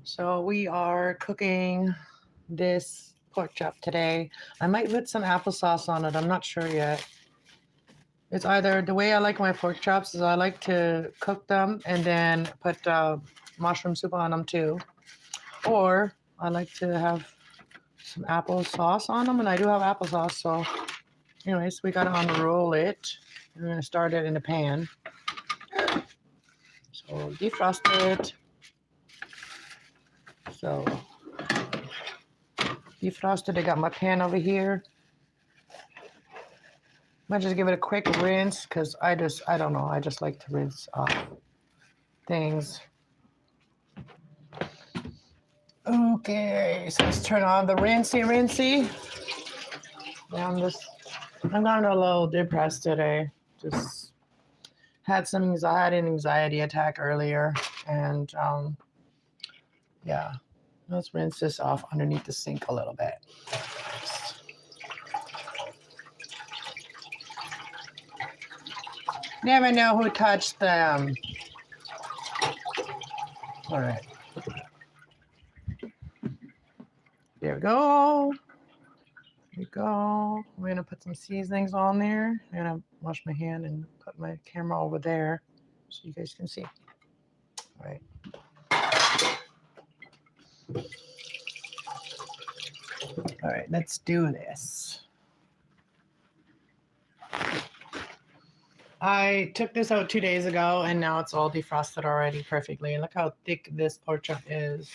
So we are cooking this pork chop today. I might put some applesauce on it. I'm not sure yet. It's either the way I like my pork chops is I like to cook them and then put mushroom soup on them too, or I like to have some applesauce on them, and I do have applesauce. So, anyways, we gotta unroll it. We're gonna start it in a pan. So defrost it. So defrosted. I got my pan over here. Might just give it a quick rinse because I don't know. I just like to rinse off things. Okay, so let's turn on the rinsey. Yeah, I'm kind of a little depressed today. Just had some anxiety attack earlier, and yeah, let's rinse this off underneath the sink a little bit. Never know who touched them. All right. There we go. There we go. I'm going to put some seasonings on there. I'm going to wash my hand and put my camera over there so you guys can see. All right. All right, let's do this. I took this out 2 days ago, and now it's all defrosted already perfectly. And look how thick this pork chop is.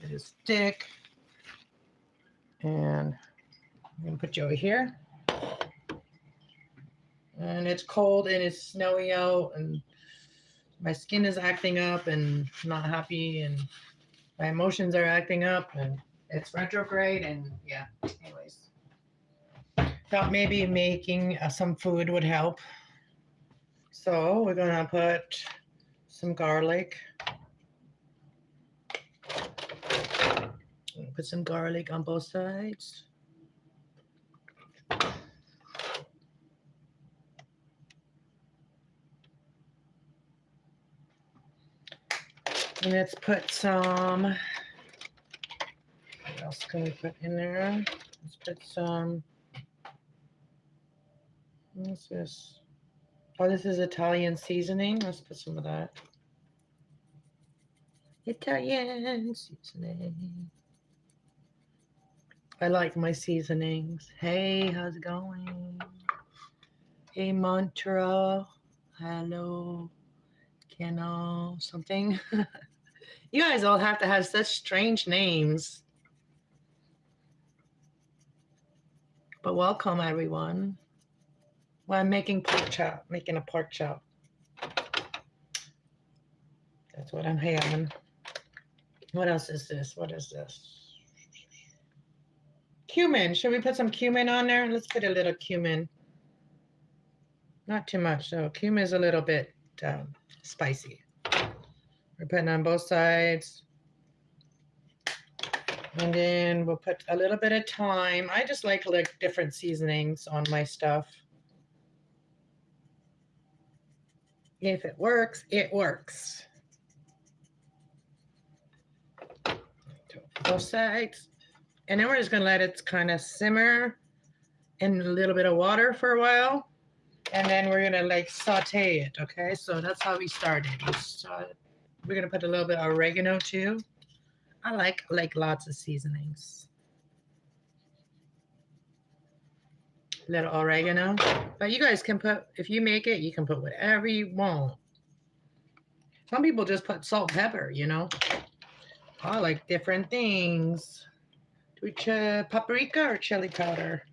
It is thick. And I'm going to put you over here. And it's cold and it's snowy out, and my skin is acting up and not happy, and my emotions are acting up, and it's retrograde, and yeah, anyways. Thought maybe making some food would help. So we're gonna put some garlic. Put some garlic on both sides. And let's put some, what else can we put in there? Let's put some, what's this? Oh, this is Italian seasoning. Let's put some of that. Italian seasoning. I like my seasonings. Hey, how's it going? Hey, Mantra. Hello. Keno. Something. You guys all have to have such strange names. But welcome, everyone. Well, I'm making a pork chop. That's what I'm having. What else is this? What is this? Cumin. Should we put some cumin on there? Let's put a little cumin. Not too much, though. Cumin is a little bit spicy. We're putting on both sides. And then we'll put a little bit of thyme. I just like different seasonings on my stuff. If it works, it works. Both sides. And then we're just going to let it kind of simmer in a little bit of water for a while. And then we're going to saute it, okay? So that's how we started. We're going to put a little bit of oregano too. I like lots of seasonings. Little oregano. But you guys can put, if you make it, you can put whatever you want. Some people just put salt and pepper, you know. I like different things. Do we paprika or chili powder?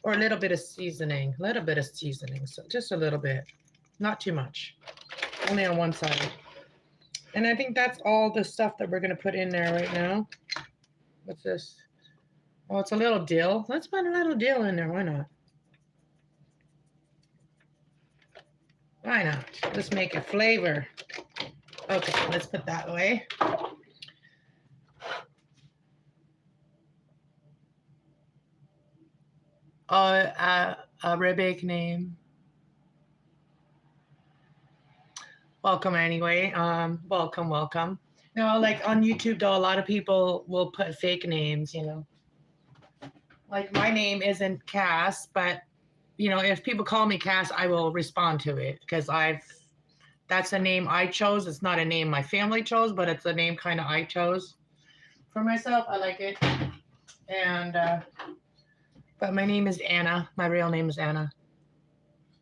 Or a little bit of seasoning. So just a little bit. Not too much. Only on one side. And I think that's all the stuff that we're going to put in there right now. What's this? Oh, it's a little dill. Let's put a little dill in there. Why not? Why not? Let's make a flavor. Okay, let's put that away. Arabic name. Welcome anyway. Welcome. No, like on YouTube though, a lot of people will put fake names, you know. Like my name isn't Cass, but you know, if people call me Cass, I will respond to it because that's a name I chose. It's not a name my family chose, but it's a name kind of I chose for myself. I like it. And but my name is Anna. My real name is Anna.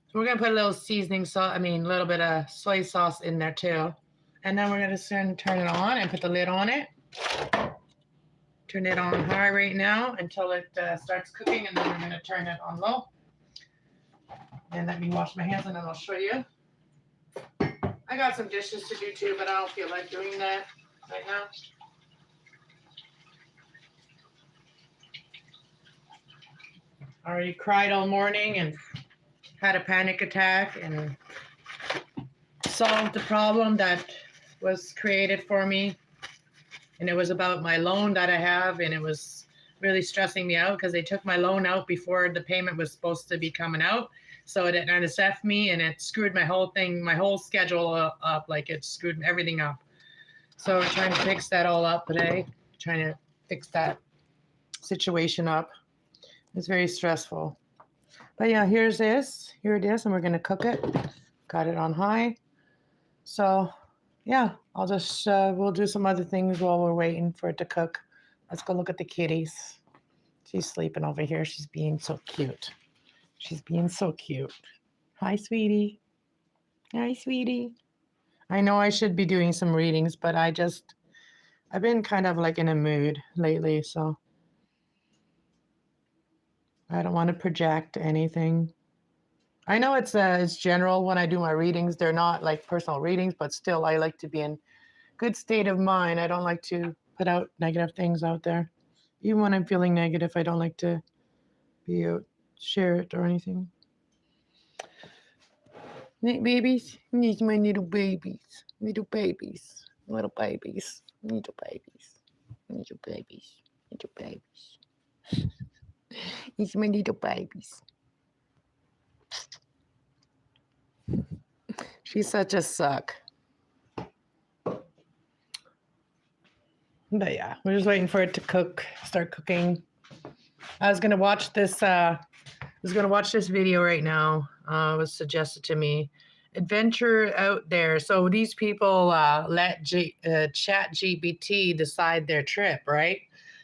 So we're gonna put a little seasoning sauce. I mean, a little bit of soy sauce in there too. And then we're gonna turn it on and put the lid on it. Turn it on high right now until it starts cooking, and then we're gonna turn it on low. And let me wash my hands, and then I'll show you. I got some dishes to do too, but I don't feel like doing that right now. I already cried all morning and had a panic attack and solved the problem that was created for me. And it was about my loan that I have, and it was really stressing me out because they took my loan out before the payment was supposed to be coming out. So it NSF me, and it screwed my whole thing, my whole schedule up. Like it screwed everything up. So we're trying to fix that all up today. Trying to fix that situation up. It's very stressful. But yeah, here it is, and we're gonna cook it. Got it on high. So yeah, I'll just we'll do some other things while we're waiting for it to cook. Let's go look at the kitties. She's sleeping over here. She's being so cute. She's being so cute. Hi, sweetie. Hi, sweetie. I know I should be doing some readings, but I've been kind of like in a mood lately, so I don't want to project anything. I know it's general when I do my readings. They're not like personal readings, but still I like to be in good state of mind. I don't like to put out negative things out there. Even when I'm feeling negative, I don't like to share it or anything. Babies, these my little babies, little babies, little babies, little babies, little babies, little babies. These my little babies. She's such a suck. But yeah, we're just waiting for it to start cooking. I was gonna watch this video right now. It was suggested to me. Adventure out there. So these people let Chat GPT decide their trip, right?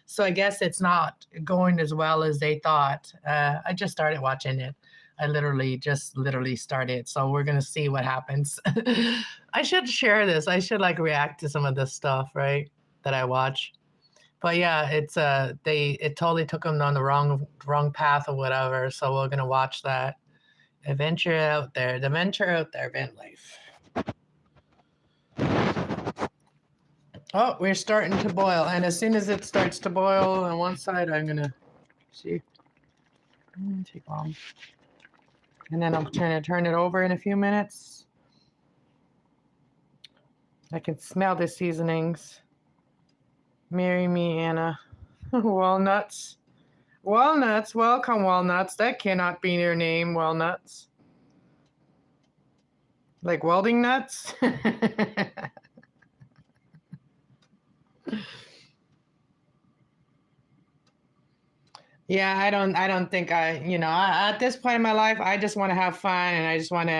So I guess it's not going as well as they thought. I just started watching it. I literally started. So we're gonna see what happens. I should share this. I should like react to some of this stuff, right? That I watch. But yeah, it totally took them on the wrong path or whatever. So we're gonna watch that. Adventure out there, van life. Oh, we're starting to boil, and as soon as it starts to boil on one side, I'm gonna see. Take long, and then I'm trying to turn it over in a few minutes. I can smell the seasonings. Marry me, Anna. Walnuts. Walnuts. Welcome, walnuts. That cannot be your name, walnuts. Like welding nuts? Yeah, I don't think at this point in my life, I just want to have fun, and I want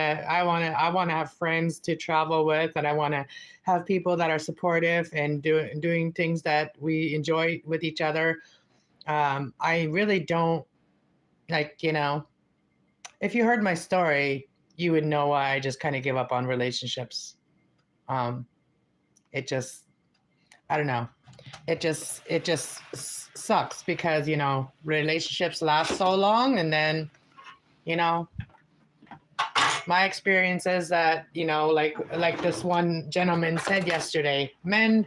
to have friends to travel with, and I want to have people that are supportive and doing things that we enjoy with each other. I really don't if you heard my story, you would know why I just kind of give up on relationships. It just, I don't know. It just sucks because, relationships last so long. And then, my experience is that, like this one gentleman said yesterday, a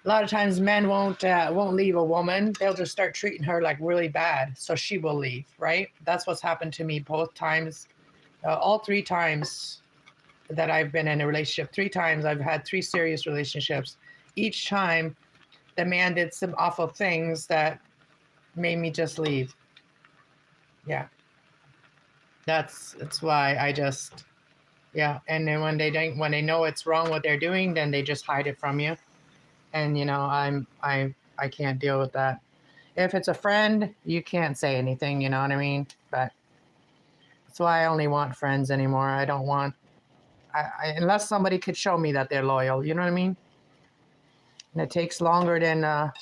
lot of times men won't leave a woman. They'll just start treating her like really bad, so she will leave, right? That's what's happened to me both times, all 3 times that I've been in a relationship. 3 times I've had 3 serious relationships. Each time, the man did some awful things that made me just leave. Yeah, that's why I just And then when they know it's wrong what they're doing, then they just hide it from you. and I can't deal with that. If it's a friend, you can't say anything, you know what I mean? But that's why I only want friends anymore. I don't want unless somebody could show me that they're loyal, you know what I mean? And it takes longer than a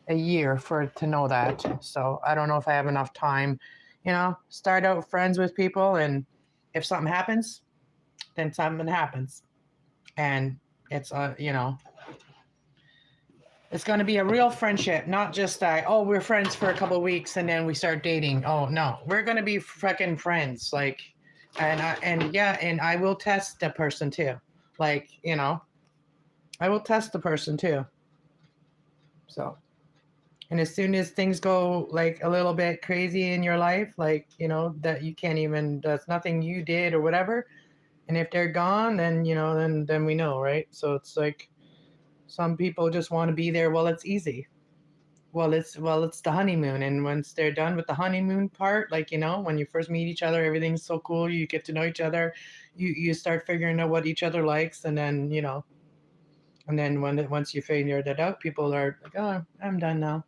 year for it to know that. So I don't know if I have enough time. Start out friends with people, and if something happens, then something happens, and it's it's going to be a real friendship, not just that. Oh, we're friends for a couple of weeks and then we start dating. Oh no, we're going to be fucking friends. Like, and I will test the person too. Like, I will test the person too. So. And as soon as things go like a little bit crazy in your life, like, that you can't even, that's nothing you did or whatever. And if they're gone, then, then we know, right? So it's like some people just want to be there while it's easy. It's the honeymoon. And once they're done with the honeymoon part, like, when you first meet each other, everything's so cool. You get to know each other. You start figuring out what each other likes. And then, once you figure that out, people are like, oh, I'm done now.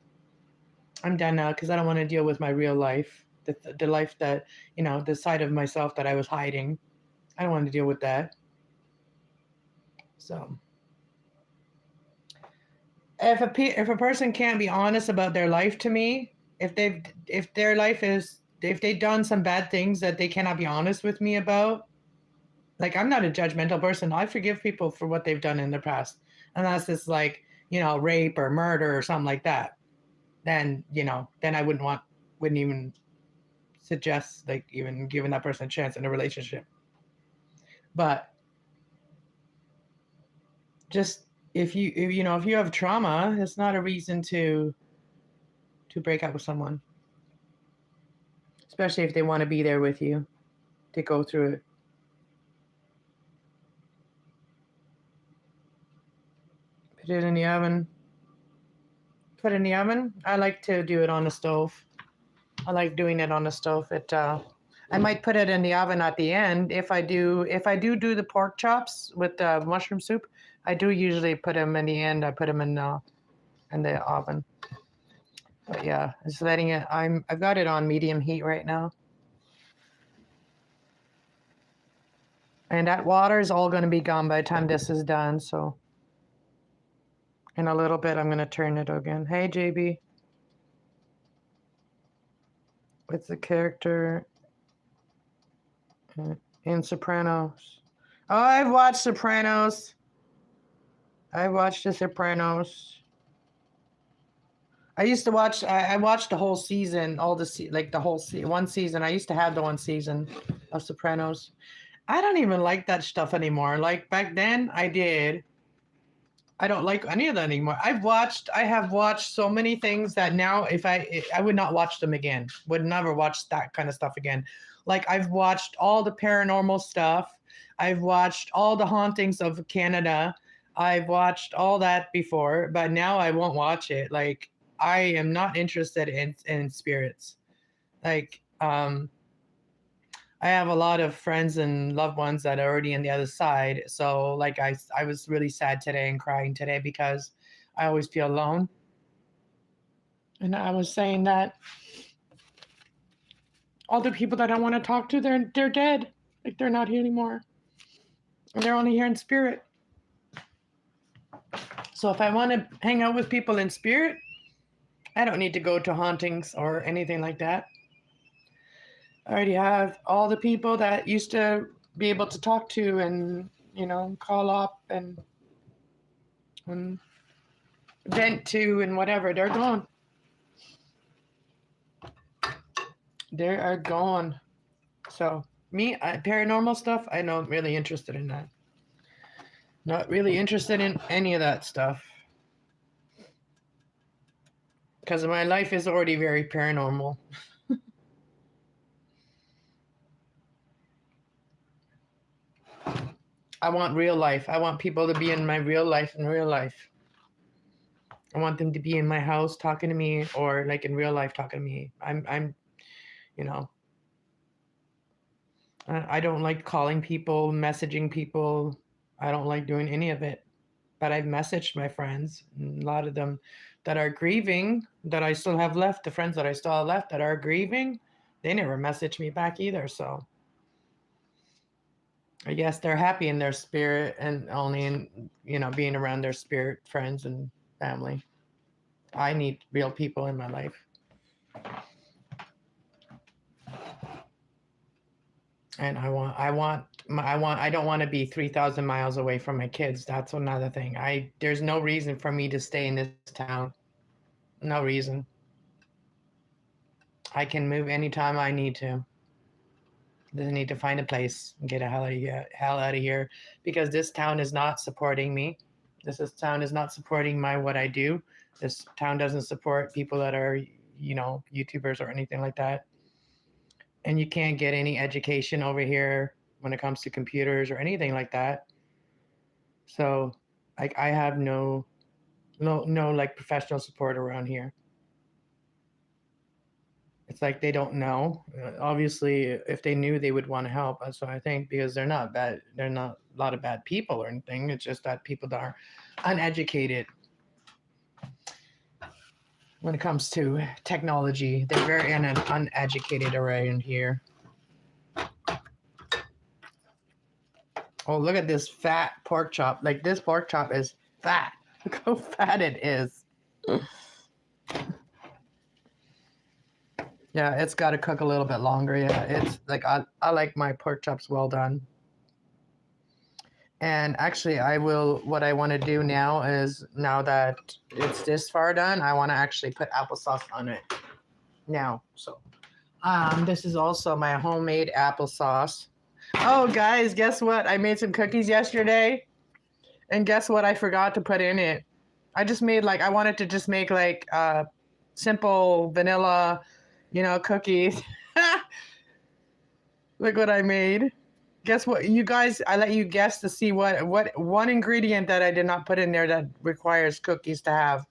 I'm done now because I don't want to deal with my real life, the life that, the side of myself that I was hiding. I don't want to deal with that. So if a person can't be honest about their life to me, if their life is, if they've done some bad things that they cannot be honest with me about, like, I'm not a judgmental person. I forgive people for what they've done in the past, unless it's like, rape or murder or something like that. Then, then I wouldn't even suggest like even giving that person a chance in a relationship. But just if you have trauma, it's not a reason to break up with someone, especially if they want to be there with you to go through it. Put it in the oven. Put it in the oven. I like to do it on the stove. I like doing it on the stove. I might put it in the oven at the end. If I do the pork chops with the mushroom soup, I do usually put them in the end. I put them in the oven. But yeah, just letting it. I've got it on medium heat right now, and that water is all going to be gone by the time this is done. So, in a little bit, I'm going to turn it again. Hey, JB, it's the character in Sopranos. Oh, I've watched Sopranos. I watched The Sopranos. I used to watch. I watched the whole season, like the whole one season. I used to have the one season of Sopranos. I don't even like that stuff anymore. Like back then, I did. I don't like any of that anymore. I have watched so many things that now, if I would not watch them again. Would never watch that kind of stuff again. Like I've watched all the paranormal stuff. I've watched all the hauntings of Canada. I've watched all that before, but now I won't watch it. Like I am not interested in spirits. Like I have a lot of friends and loved ones that are already on the other side. So like I was really sad today and crying today because I always feel alone. And I was saying that all the people that I want to talk to, they're dead. Like they're not here anymore. And they're only here in spirit. So if I want to hang out with people in spirit, I don't need to go to hauntings or anything like that. I already have all the people that used to be able to talk to and, call up and vent to and whatever. They're gone. They are gone. So me, paranormal stuff, I'm not really interested in that. Not really interested in any of that stuff. Because my life is already very paranormal. I want real life. I want people to be in my real life in real life. I want them to be in my house talking to me or like in real life talking to me. I'm I don't like calling people, messaging people. I don't like doing any of it. But I've messaged my friends, a lot of them that are grieving, that I still have left, the friends that I still have left that are grieving, they never message me back either. So I guess they're happy in their spirit and only in, being around their spirit friends and family. I need real people in my life. And I don't want to be 3,000 miles away from my kids. That's another thing. There's no reason for me to stay in this town. No reason. I can move anytime I need to. Just need to find a place and get the hell out of here, because this town is not supporting me. Town is not supporting what I do. This town doesn't support people that are, YouTubers or anything like that. And you can't get any education over here when it comes to computers or anything like that. So, like, I have no like professional support around here. It's like they don't know. Obviously, if they knew, they would want to help. So I think, because they're not bad, they're not a lot of bad people or anything. It's just that people that are uneducated when it comes to technology. They're very uneducated around here. Oh, look at this fat pork chop. Like, this pork chop is fat. Look how fat it is. Yeah, it's got to cook a little bit longer. Yeah, it's like, I like my pork chops well done. And actually, what I want to do now is, now that it's this far done, I want to actually put applesauce on it now. So, this is also my homemade applesauce. Oh, guys, guess what? I made some cookies yesterday. And guess what I forgot to put in it? I wanted to just make like simple vanilla, cookies. Look what I made. Guess what? You guys, I let you guess to see what one ingredient that I did not put in there that requires cookies to have.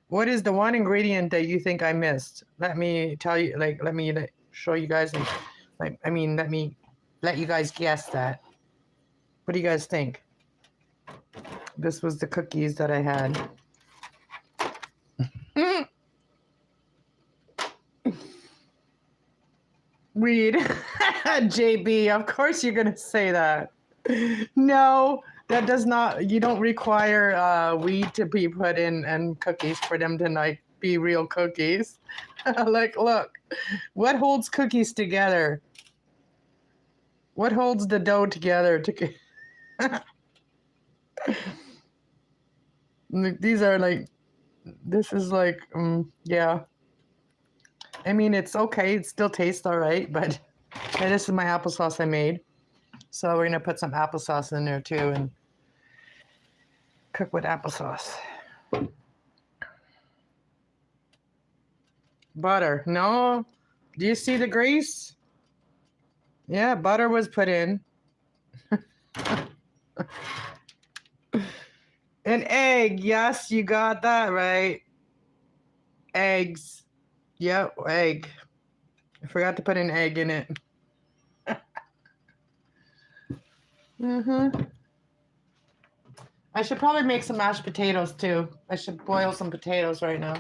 What is the one ingredient that you think I missed? Let me tell you, let me show you guys. Let me let you guys guess that. What do you guys think? This was the cookies that I had. Read. JB, of course you're going to say that. No, that does not. You don't require wheat to be put in and cookies for them to be real cookies. Look. What holds cookies together? What holds the dough together? These are this is yeah. I mean, it's okay. It still tastes all right, but this is my applesauce I made. So we're going to put some applesauce in there too and cook with applesauce. Butter. No. Do you see the grease? Yeah, butter was put in. An egg. Yes, you got that right. Eggs. Yep, egg. I forgot to put an egg in it. I should probably make some mashed potatoes too. I should boil some potatoes right now.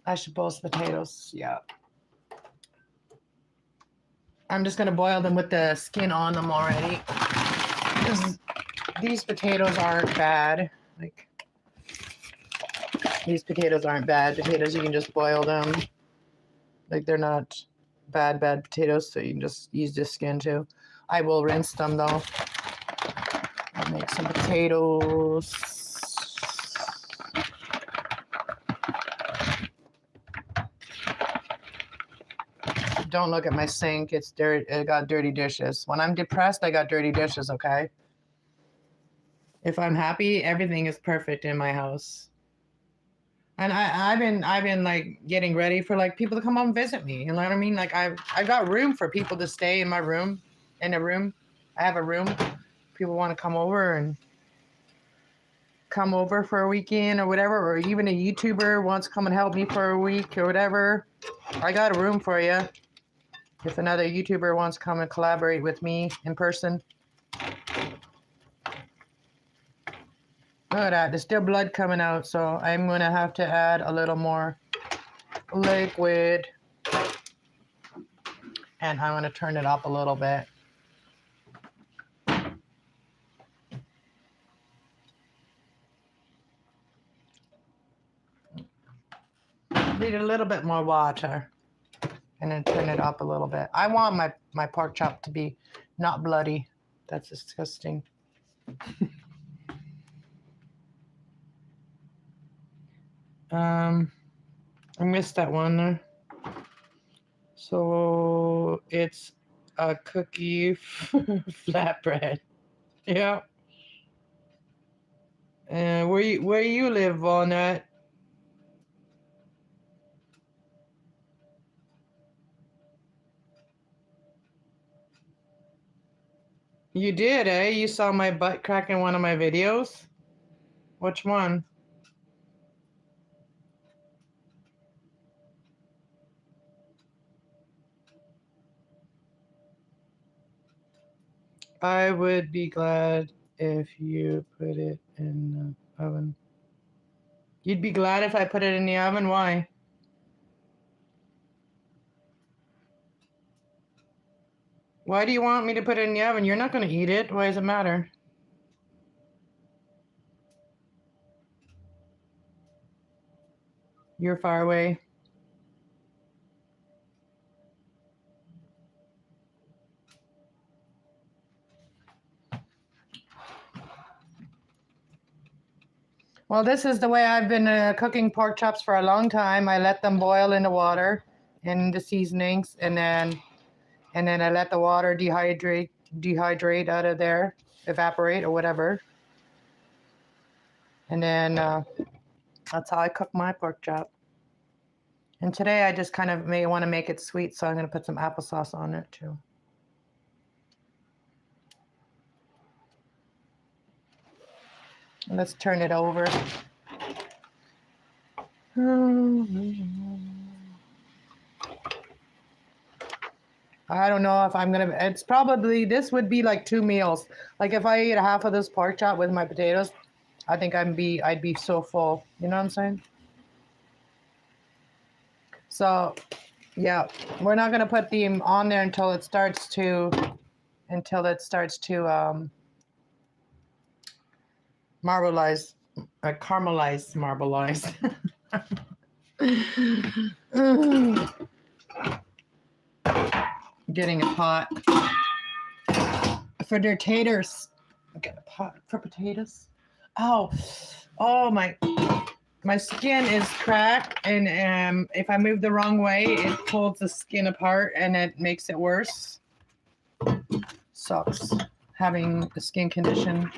I should boil some potatoes. Yeah. I'm just going to boil them with the skin on them already. These potatoes aren't bad. These potatoes aren't bad potatoes. You can just boil them. They're not bad potatoes, so you can just use the skin too. I will rinse them though. I'll make some potatoes. Don't look at my sink. It's dirty. It got dirty dishes. When I'm depressed, I got dirty dishes, okay? If I'm happy, everything is perfect in my house. And I've been getting ready for people to come and visit me. You know what I mean? I've got room for people to stay in my room. I have a room. People want to come over for a weekend or whatever, or even a YouTuber wants to come and help me for a week or whatever. I got a room for you. If another YouTuber wants to come and collaborate with me in person. Look at that. There's still blood coming out, so I'm going to have to add a little more liquid. And I'm going to turn it up a little bit. Need a little bit more water. And then turn it up a little bit. I want my pork chop to be not bloody. That's disgusting. I missed that one there. So it's a cookie flatbread. Yeah. And where you live, Walnut? You did, eh? You saw my butt crack in one of my videos? Which one? I would be glad if you put it in the oven. You'd be glad if I put it in the oven? Why? Why do you want me to put it in the oven? You're not going to eat it. Why does it matter? You're far away. Well, this is the way I've been cooking pork chops for a long time. I let them boil in the water and the seasonings, and then I let the water dehydrate out of there, evaporate or whatever. And then that's how I cook my pork chop. And today I just kind of may want to make it sweet, so I'm going to put some applesauce on it too. Let's turn it over. I don't know if I'm going to, it's probably, this would be like 2 meals. Like if I ate half of this pork chop with my potatoes, I think I'd be so full. You know what I'm saying? So, yeah, we're not going to put them on there until it starts to marbleize, caramelize, marbleize. Getting a pot for their taters. Get a pot for potatoes. Oh, my skin is cracked, and if I move the wrong way, it pulls the skin apart and it makes it worse. Sucks having a skin condition.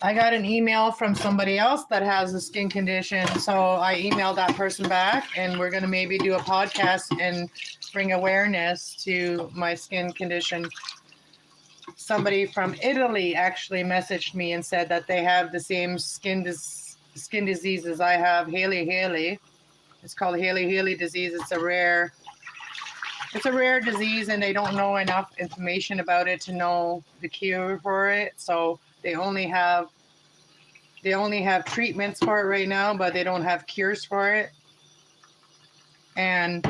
I got an email from somebody else that has a skin condition, so I emailed that person back, and we're going to maybe do a podcast and bring awareness to my skin condition. Somebody from Italy actually messaged me and said that they have the same skin disease as I have, Haley. It's called Haley disease. It's a rare disease, and they don't know enough information about it to know the cure for it. So they only have treatments for it right now, but they don't have cures for it. And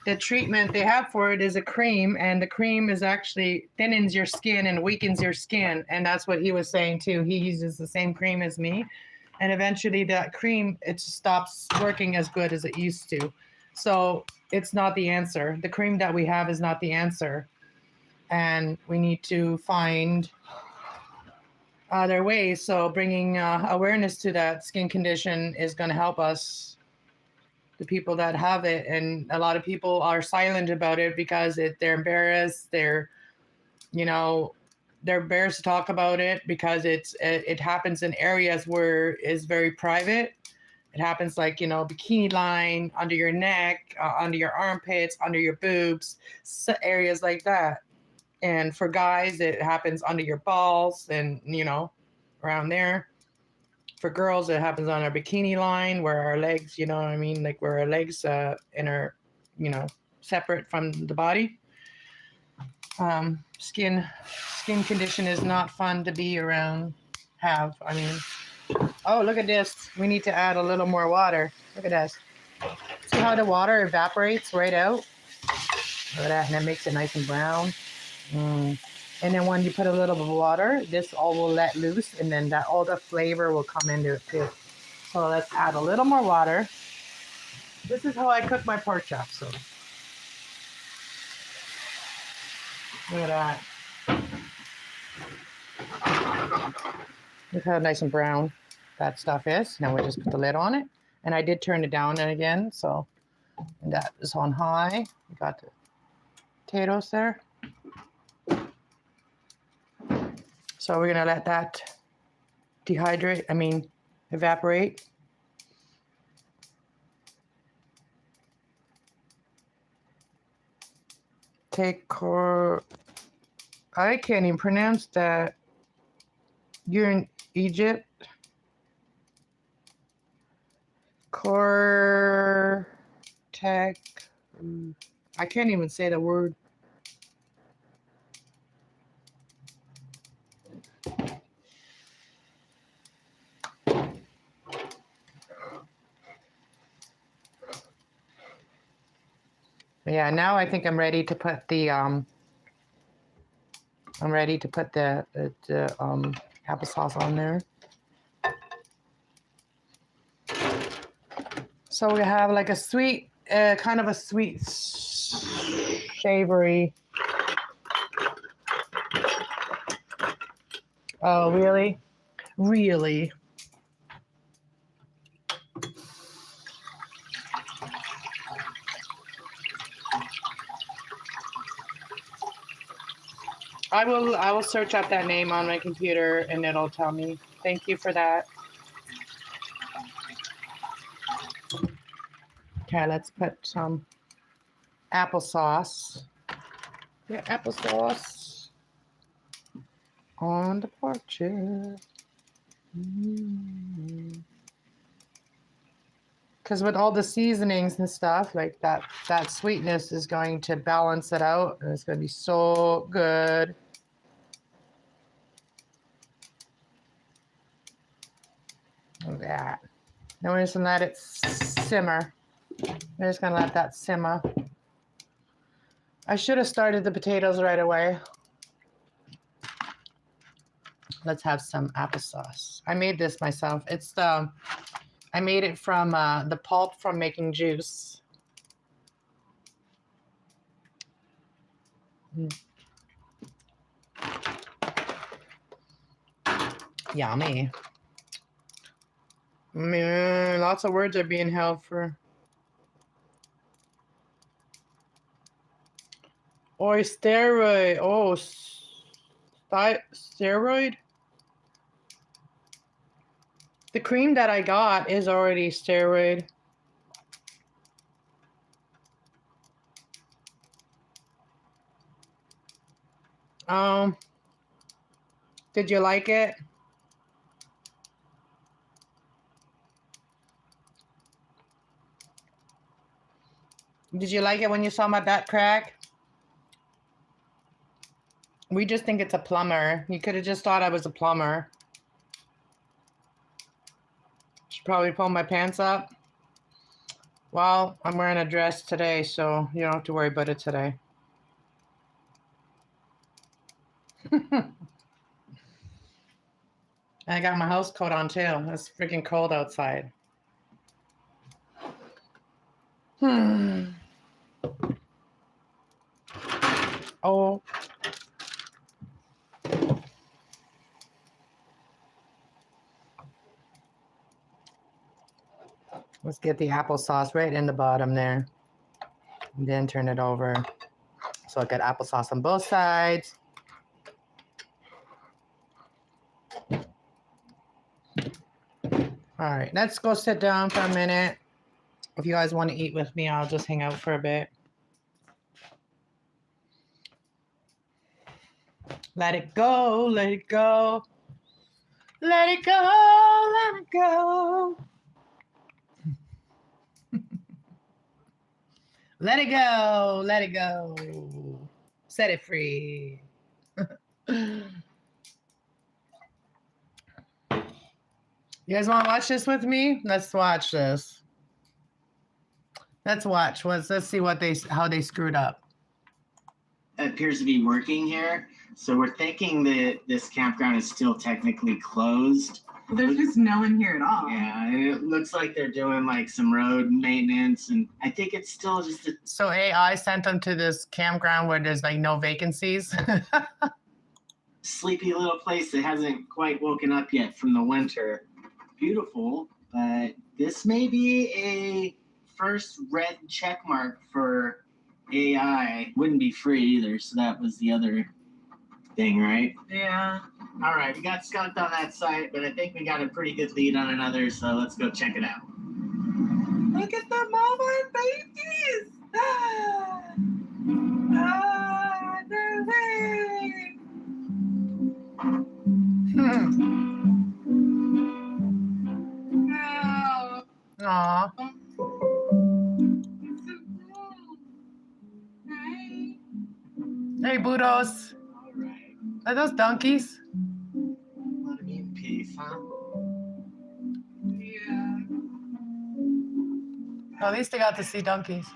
the treatment they have for it is a cream, and the cream is actually thinnens your skin and weakens your skin. And that's what he was saying too. He uses the same cream as me, and eventually that cream, it stops working as good as it used to. So it's not the answer. The cream that we have is not the answer, and we need to find other ways. So bringing awareness to that skin condition is going to help us, the people that have it. And a lot of people are silent about it because they're embarrassed. They're embarrassed to talk about it because it happens in areas where it's very private. It happens like, bikini line, under your neck, under your armpits, under your boobs, areas like that. And for guys, it happens under your balls and, around there. For girls, it happens on our bikini line where our legs, like where our legs are, separate from the body. Skin condition is not fun to be around. have. I mean, oh, look at this. We need to add a little more water. Look at this. See how the water evaporates right out? Look at that, and that makes it nice and brown. And then when you put a little bit of water, this all will let loose, and then that all the flavor will come into it too. So let's add a little more water. This is how I cook my pork chops. So look at that. Look how nice and brown that stuff is. Now we just put the lid on it. And I did turn it down again, so that is on high. We got the potatoes there. So we're gonna let that evaporate. I can't even pronounce that. You're in Egypt. I can't even say the word. Yeah, now I think I'm ready to put the applesauce on there. So we have like a sweet, kind of a sweet, savory. Oh, really? Really? I will search up that name on my computer and it'll tell me. Thank you for that. Okay, let's put some applesauce. Yeah, applesauce on the pork chop. Because with all the seasonings and stuff, like that sweetness is going to balance it out, and it's going to be so good. Look at that. Now we're just going to let it simmer. We're just going to let that simmer. I should have started the potatoes right away. Let's have some applesauce. I made this myself. I made it from the pulp from making juice. Yummy. Man, lots of words are being held for. Steroid. Oh, steroid? The cream that I got is already steroid. Did you like it? Did you like it when you saw my butt crack? We just think it's a plumber. You could have just thought I was a plumber. Should probably pull my pants up. Well, I'm wearing a dress today, so you don't have to worry about it today. I got my house coat on too. It's freaking cold outside. Oh. Let's get the applesauce right in the bottom there. And then turn it over. So I got applesauce on both sides. All right, let's go sit down for a minute. If you guys want to eat with me, I'll just hang out for a bit. Let it go, let it go. Let it go, let it go. Let it go, let it go. Set it free. You guys want to watch this with me? Let's watch this. Let's watch. Let's see how they screwed up. It appears to be working here. So we're thinking that this campground is still technically closed. Well, there's just no one here at all. Yeah, and it looks like they're doing like some road maintenance, and I think it's still just a So AI sent them to this campground where there's like no vacancies. sleepy little place that hasn't quite woken up yet from the winter. Beautiful, but this may be a first red check mark for AI. Wouldn't be free either, so that was the other thing, right? Yeah. All right, we got skunked on that site, but I think we got a pretty good lead on another, so let's go check it out. Look at the mama and babies. Ah, no way. Oh, Aw. it's so cool. Right? Hey, Budos. All right, Are those donkeys? let me in peace, huh? Yeah. Well, at least they got to see donkeys.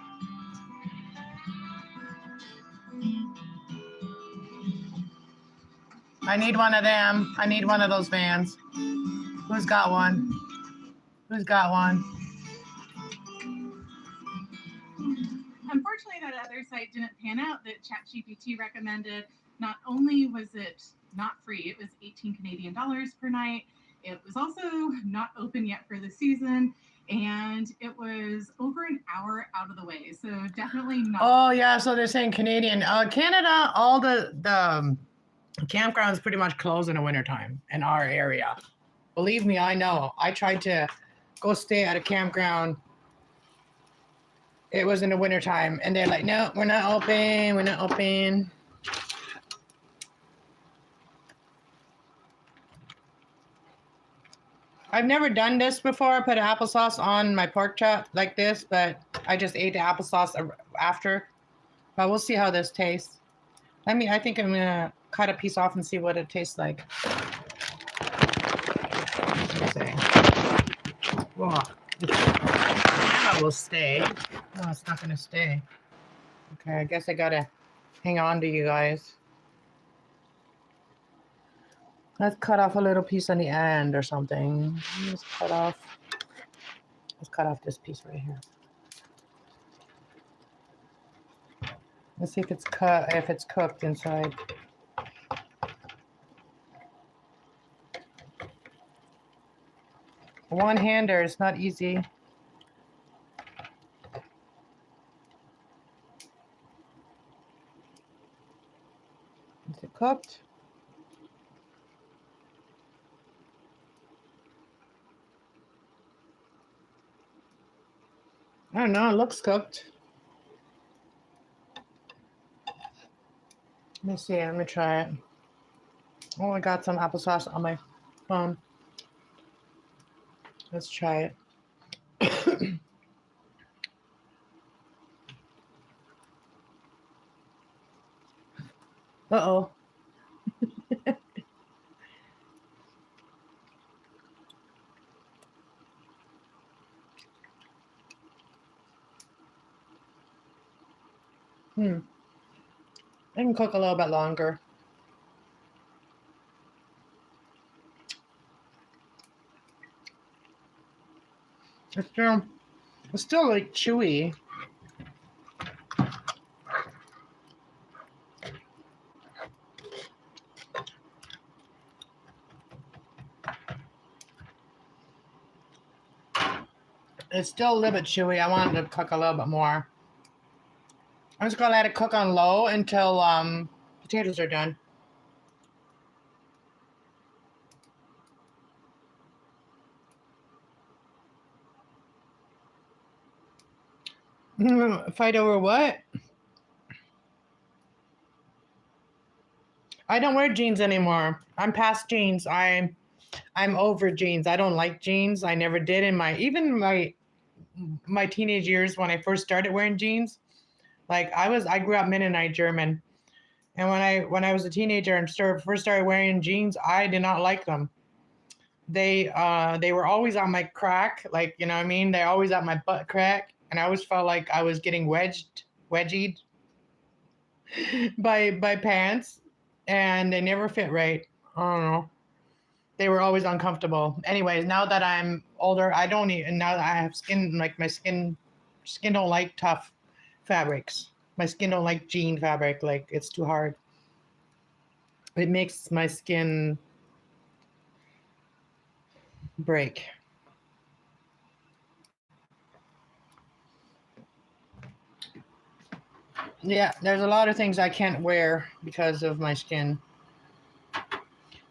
I need one of them. I need one of those vans. Who's got one? Who's got one? Unfortunately, that other site didn't pan out that ChatGPT recommended. Not only was it not free, it was 18 Canadian dollars per night. It was also not open yet for the season, and it was over an hour out of the way. So definitely not. Oh, yeah, so they're saying Canadian. Canada, all the campgrounds pretty much close in the wintertime in our area. Believe me, I know. I tried to go stay at a campground. It was in the wintertime, and they're like, no, we're not open. We're not open. I've never done this before. I put applesauce on my pork chop like this, but I just ate the applesauce after. But we'll see how this tastes. I think I'm gonna cut a piece off and see what it tastes like. Let's see. Whoa. The camera will stay. No, it's not gonna stay. Okay, I guess I gotta hang on to you guys. Let's cut off a little piece on the end or something. Let's cut off this piece right here. Let's see if it's cooked inside. One-hander, it's not easy. Is it cooked? I don't know, it looks cooked. Let me see, let me try it. Oh, I got some applesauce on my phone. Let's try it. Uh-oh. I can cook a little bit longer. It's still like chewy. It's still a little bit chewy. I want it to cook a little bit more. I'm just gonna let it cook on low until potatoes are done. Fight over what? I don't wear jeans anymore. I'm past jeans. I'm over jeans. I don't like jeans. I never did in my teenage years when I first started wearing jeans. Like I grew up Mennonite German, and when I was a teenager and first started wearing jeans, I did not like them. they were always on my crack, like, you know what I mean? They're always at my butt crack, and I always felt like I was getting wedgied by pants, and they never fit right. I don't know. They were always uncomfortable. Anyways, now that I'm older, I don't even, now that I have skin, like my skin don't like tough fabrics. My skin don't like jean fabric. Like, it's too hard. It makes my skin break. Yeah, there's a lot of things I can't wear because of my skin.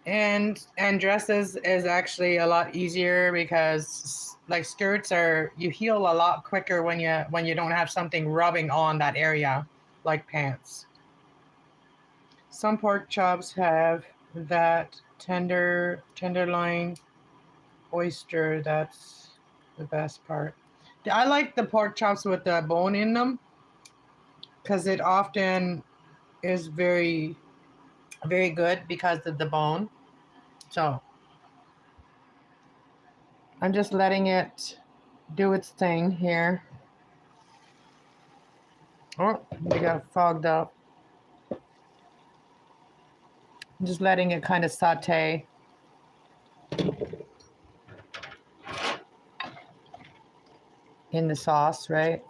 And dresses is actually a lot easier because like skirts are, you heal a lot quicker when you don't have something rubbing on that area like pants. Some pork chops have that tenderloin oyster. That's the best part. I like the pork chops with the bone in them because it often is very, very good because of the bone. So I'm just letting it do its thing here. Oh, we got fogged up. I'm just letting it kind of saute. In the sauce, right?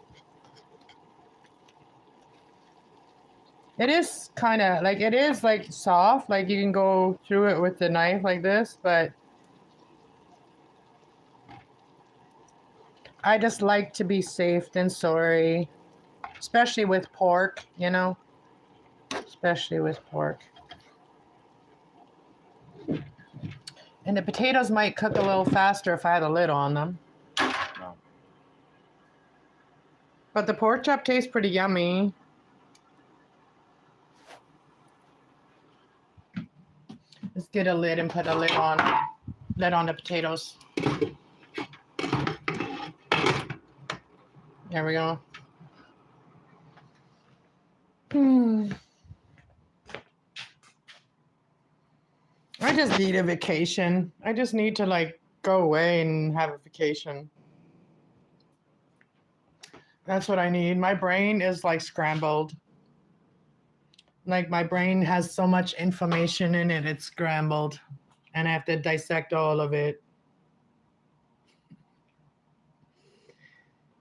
It is kind of like, it is like soft, like you can go through it with the knife like this, but I just like to be safe than sorry, especially with pork, you know, especially with pork. And the potatoes might cook a little faster if I had a lid on them. But the pork chop tastes pretty yummy. Let's get a lid and put a lid on the potatoes. There we go. I just need a vacation. I just need to like go away and have a vacation. That's what I need. My brain is like scrambled. Like my brain has so much information in it, it's scrambled. And I have to dissect all of it.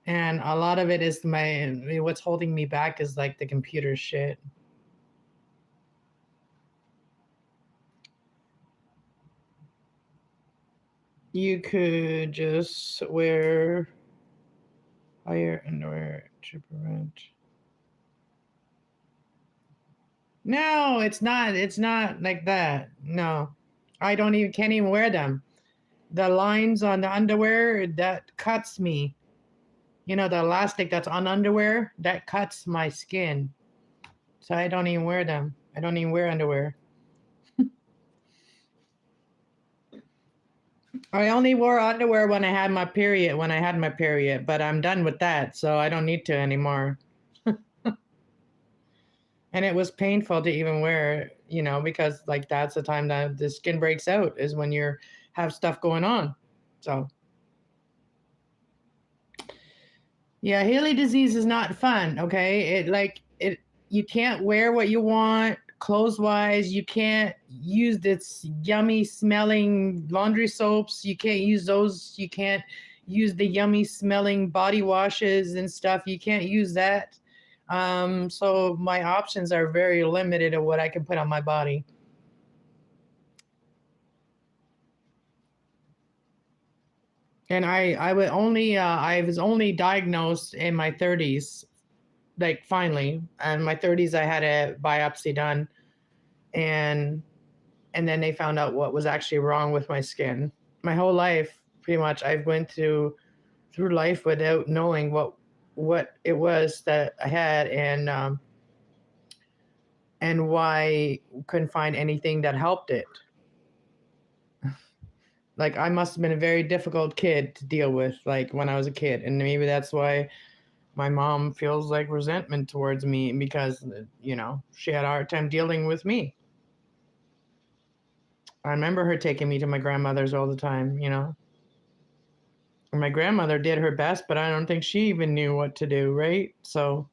And a lot of it is what's holding me back is like the computer shit. You could just wear higher underwear to prevent. No, it's not. It's not like that. No, I can't even wear them. The lines on the underwear, that cuts me. You know, the elastic that's on underwear, that cuts my skin. So I don't even wear them. I don't even wear underwear. I only wore underwear when I had my period, but I'm done with that, so I don't need to anymore. And it was painful to even wear, you know, because like that's the time that the skin breaks out, is when you have stuff going on. So yeah, Haley disease is not fun, okay? You can't wear what you want clothes wise. You can't use this yummy smelling laundry soaps. You can't use those. You can't use the yummy smelling body washes and stuff. You can't use that. So my options are very limited of what I can put on my body. And I was only diagnosed in my 30s, like finally. In my 30s, I had a biopsy done, and then they found out what was actually wrong with my skin. My whole life, pretty much, I've went through life without knowing what it was that I had, and why couldn't find anything that helped it. Like, I must have been a very difficult kid to deal with, like when I was a kid, and maybe that's why my mom feels like resentment towards me, because, you know, she had a hard time dealing with me. I remember her taking me to my grandmother's all the time, you know. And my grandmother did her best, but I don't think she even knew what to do, right? So,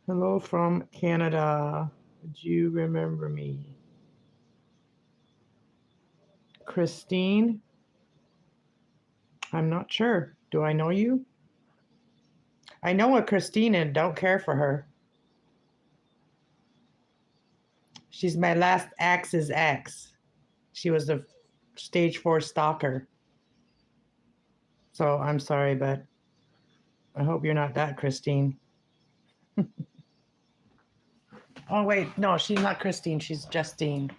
hello from Canada. Would you remember me? Christine? I'm not sure. Do I know you? I know a Christine and don't care for her. She's my last ex's ex. She was the stage 4 stalker. So I'm sorry, but I hope you're not that Christine. Oh, wait. No, she's not Christine. She's Justine.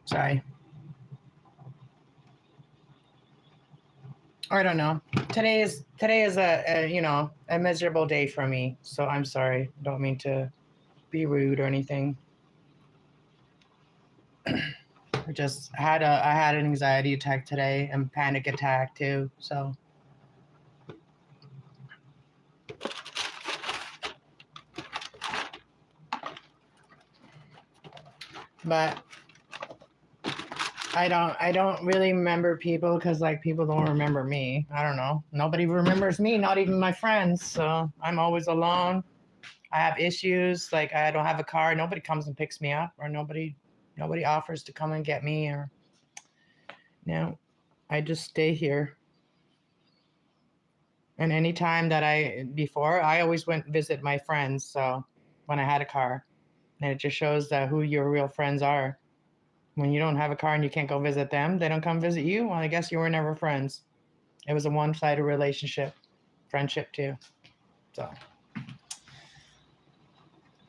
Sorry. I don't know. Today is a miserable day for me. So I'm sorry. Don't mean to be rude or anything. I had an anxiety attack today and panic attack too. So but I don't really remember people because like people don't remember me. I don't know. Nobody remembers me, not even my friends. So I'm always alone. I have issues, like I don't have a car, nobody comes and picks me up, or nobody offers to come and get me, or I just stay here. And anytime that I always went and visit my friends, so when I had a car. And it just shows that who your real friends are. When you don't have a car and you can't go visit them, they don't come visit you. Well, I guess you were never friends. It was a one-sided relationship, friendship too. So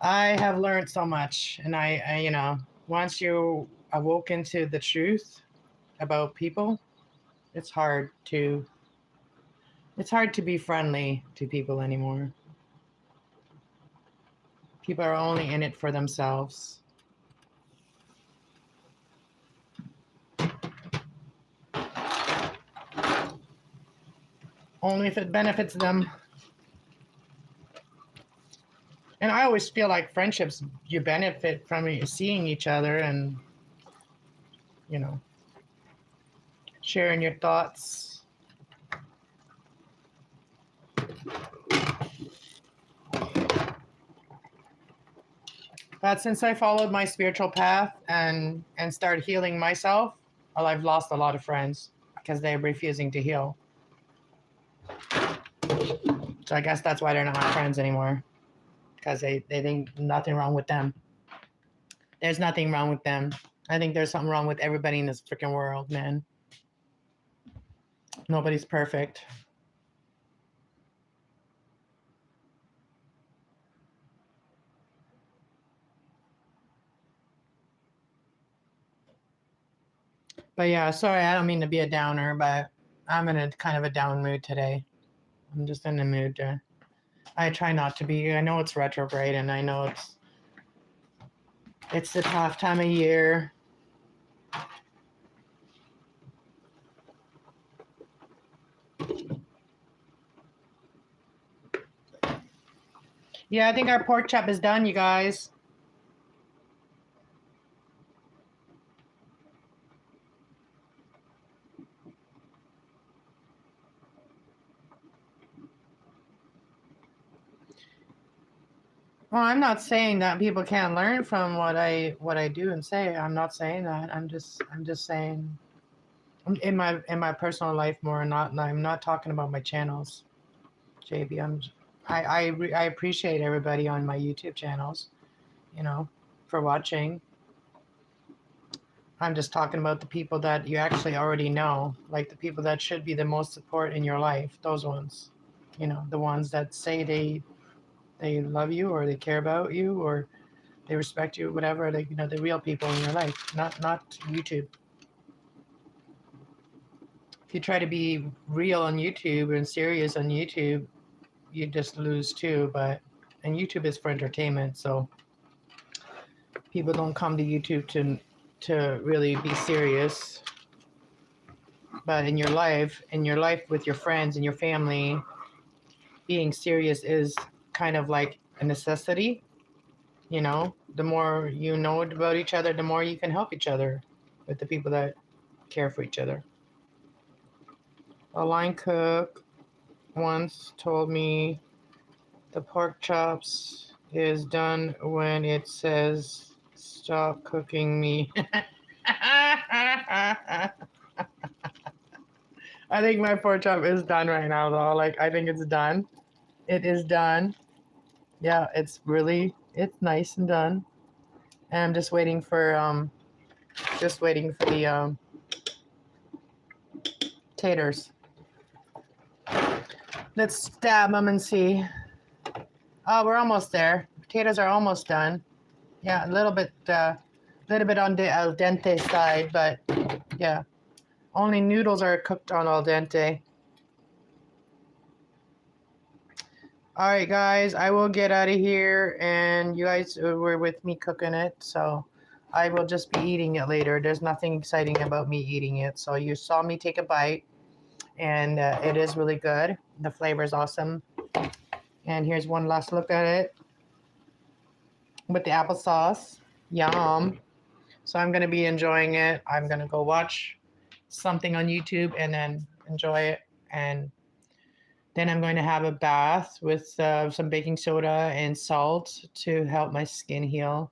I have learned so much, and I once you awoken to the truth about people, it's hard to be friendly to people anymore. People are only in it for themselves. Only if it benefits them. And I always feel like friendships, you benefit from seeing each other and, sharing your thoughts. But since I followed my spiritual path and started healing myself, well, I've lost a lot of friends because they're refusing to heal. So I guess that's why they're not my friends anymore, because they think nothing wrong with them. There's nothing wrong with them. I think there's something wrong with everybody in this freaking world, man. Nobody's perfect. But yeah, sorry, I don't mean to be a downer, but I'm in a kind of a down mood today. I'm just in the mood to, I try not to be. I know it's retrograde and I know it's the tough time of year. Yeah, I think our pork chop is done, you guys. Well, I'm not saying that people can't learn from what I do and say. I'm not saying that. I'm just saying in my personal life more. I'm not talking about my channels, JB. I appreciate everybody on my YouTube channels, for watching. I'm just talking about the people that you actually already know, like the people that should be the most support in your life. Those ones, the ones that say they love you or they care about you or they respect you, whatever. The real people in your life, not YouTube. If you try to be real on YouTube and serious on YouTube, you just lose too. And YouTube is for entertainment, so people don't come to YouTube to really be serious. But in your life with your friends and your family, being serious is kind of like a necessity. You know, the more you know about each other, the more you can help each other with the people that care for each other. A line cook once told me the pork chops is done when it says stop cooking me. I think my pork chop is done right now though. Like I think it's done. It is done. Yeah, it's nice and done. And I'm just waiting for the taters. Let's stab them and see. Oh, we're almost there. Potatoes are almost done. Yeah, a little bit on the al dente side, but yeah. Only noodles are cooked on al dente. All right, guys, I will get out of here, and you guys were with me cooking it, so I will just be eating it later. There's nothing exciting about me eating it. So you saw me take a bite, and it is really good. The flavor is awesome. And here's one last look at it with the applesauce. Yum. So I'm going to be enjoying it. I'm going to go watch something on YouTube and then enjoy it. And then I'm going to have a bath with some baking soda and salt to help my skin heal.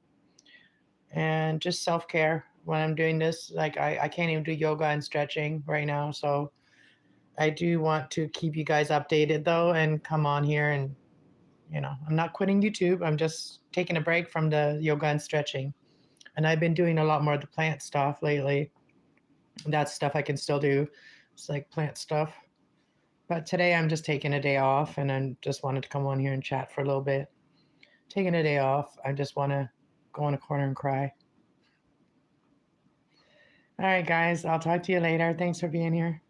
And just self-care when I'm doing this. Like I can't even do yoga and stretching right now. So I do want to keep you guys updated though and come on here and, you know, I'm not quitting YouTube. I'm just taking a break from the yoga and stretching. And I've been doing a lot more of the plant stuff lately. That stuff I can still do. It's like plant stuff. But today I'm just taking a day off and I just wanted to come on here and chat for a little bit. Taking a day off. I just want to go in a corner and cry. All right, guys. I'll talk to you later. Thanks for being here.